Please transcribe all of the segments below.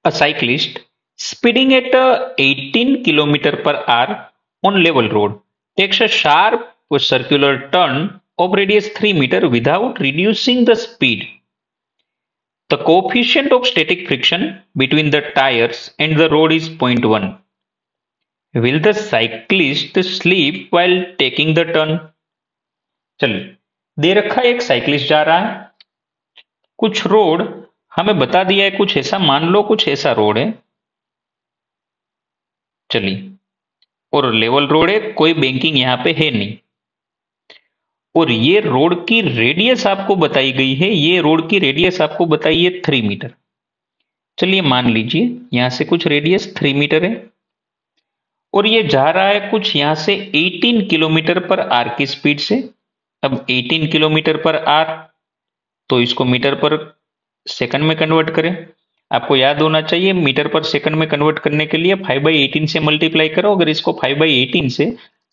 A cyclist speeding at 18 km per hour on level road takes a sharp circular turn of radius 3 meter without reducing the speed. The coefficient of static friction between the tires and the road is 0.1. Will the cyclist slip while taking the turn? चलिए, दे रखा है एक cyclist जा रहा है, कुछ road हमें बता दिया है, कुछ ऐसा मान लो, कुछ ऐसा रोड है, चलिए, और लेवल रोड है, कोई बैंकिंग यहां पे है नहीं, और ये रोड की रेडियस आपको बताई गई है, ये रोड की रेडियस आपको बताई है 3 मीटर। चलिए मान लीजिए यहां से कुछ रेडियस 3 मीटर है और ये जा रहा है कुछ यहां से 18 किलोमीटर पर आर की स्पीड से। अब 18 किलोमीटर पर आर, तो इसको मीटर पर सेकंड में कन्वर्ट करें। आपको याद होना चाहिए मीटर पर सेकंड में कन्वर्ट करने के लिए 5/18 से मल्टीप्लाई करो। अगर इसको 5/18 से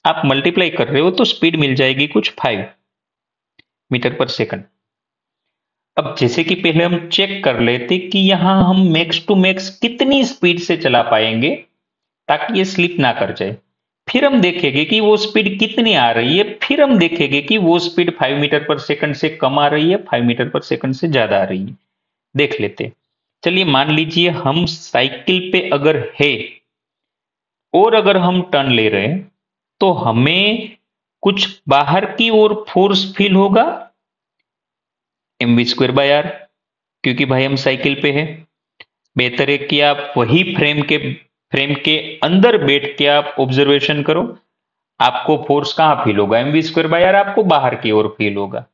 आप मल्टीप्लाई कर रहे हो तो स्पीड मिल जाएगी कुछ 5 मीटर पर सेकंड। अब जैसे कि पहले हम चेक कर लेते कि यहां हम मैक्स टू मैक्स कितनी स्पीड से चला पाएंगे ताकि ये स्लिप ना कर जाए। फिर हम देखेंगे कि वो स्पीड कितनी आ रही है, फिर हम देखेंगे कि वो स्पीड 5 मीटर पर सेकंड से कम आ रही है, 5 मीटर पर सेकंड से ज्यादा आ रही है। देख लेते। चलिए मान लीजिए हम साइकिल पे अगर है और अगर हम टर्न ले रहे हैं तो हमें कुछ बाहर की ओर फोर्स फील होगा mv²/r, क्योंकि भाई हम साइकिल पे है। बेहतर है कि आप वही फ्रेम के अंदर बैठ के आप ऑब्जर्वेशन करो, आपको फोर्स कहां फील होगा, mv²/r आपको बाहर की ओर फील होगा।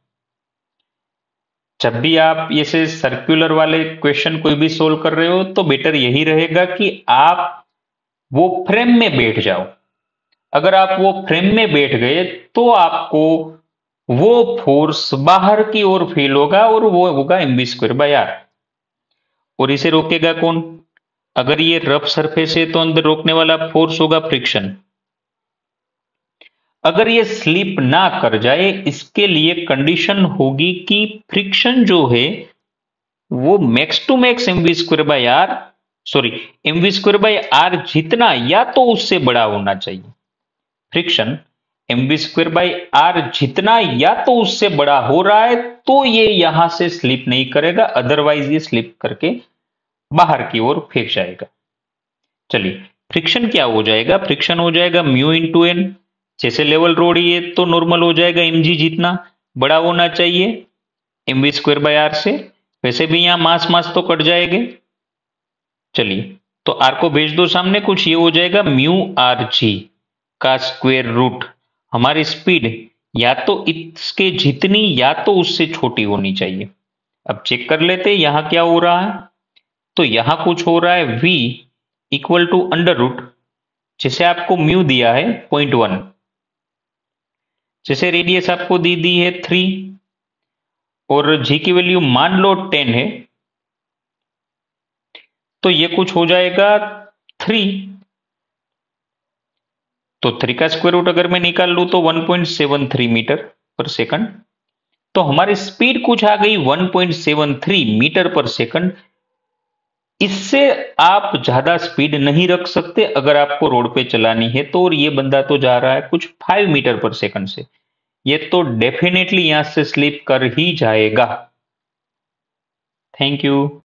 जब भी आप ऐसे सर्कुलर वाले क्वेश्चन कोई भी सोल्व कर रहे हो तो बेटर यही रहेगा कि आप वो फ्रेम में बैठ जाओ। अगर आप वो फ्रेम में बैठ गए तो आपको वो फोर्स बाहर की ओर फील होगा और वो होगा mv²/r। और इसे रोकेगा कौन? अगर ये रफ सरफेस है तो अंदर रोकने वाला फोर्स होगा फ्रिक्शन। अगर ये स्लिप ना कर जाए इसके लिए कंडीशन होगी कि फ्रिक्शन जो है वो max to max mv²/r, sorry mv²/r जितना या तो उससे बड़ा होना चाहिए। फ्रिक्शन mv²/r जितना या तो उससे बड़ा हो रहा है तो ये यहां से स्लिप नहीं करेगा, अदरवाइज ये स्लिप करके बाहर की ओर फेंक जाएगा। चलिए फ्रिक्शन क्या हो जाएगा? फ्रिक्शन हो जाएगा μ×n। जैसे लेवल रोड ये तो नॉर्मल हो जाएगा mg जितना बड़ा होना चाहिए mv²/r से। वैसे भी यहां मास तो कट जाएंगे। चलिए तो r को भेज दो सामने, कुछ ये हो जाएगा μrg का स्क्वायर रूट। हमारी स्पीड या तो इसके जितनी या तो उससे छोटी होनी चाहिए। अब चेक कर लेते यहां क्या हो रहा है। तो यहां कुछ हो रहा है v = अंडर रूट, जैसे आपको म्यू दिया है 0.1, जैसे रेडियस आपको दी है 3 और g की वैल्यू मान लो 10 है, तो ये कुछ हो जाएगा 3। तो 3 का स्क्वायर रूट अगर मैं निकाल लूं तो 1.73 मीटर पर सेकंड। तो हमारी स्पीड कुछ आ गई 1.73 मीटर पर सेकंड। इससे आप ज्यादा स्पीड नहीं रख सकते अगर आपको रोड पे चलानी है तो। और ये बंदा तो जा रहा है कुछ 5 मीटर पर सेकंड से, ये तो डेफिनेटली यहां से स्लिप कर ही जाएगा। Thank you.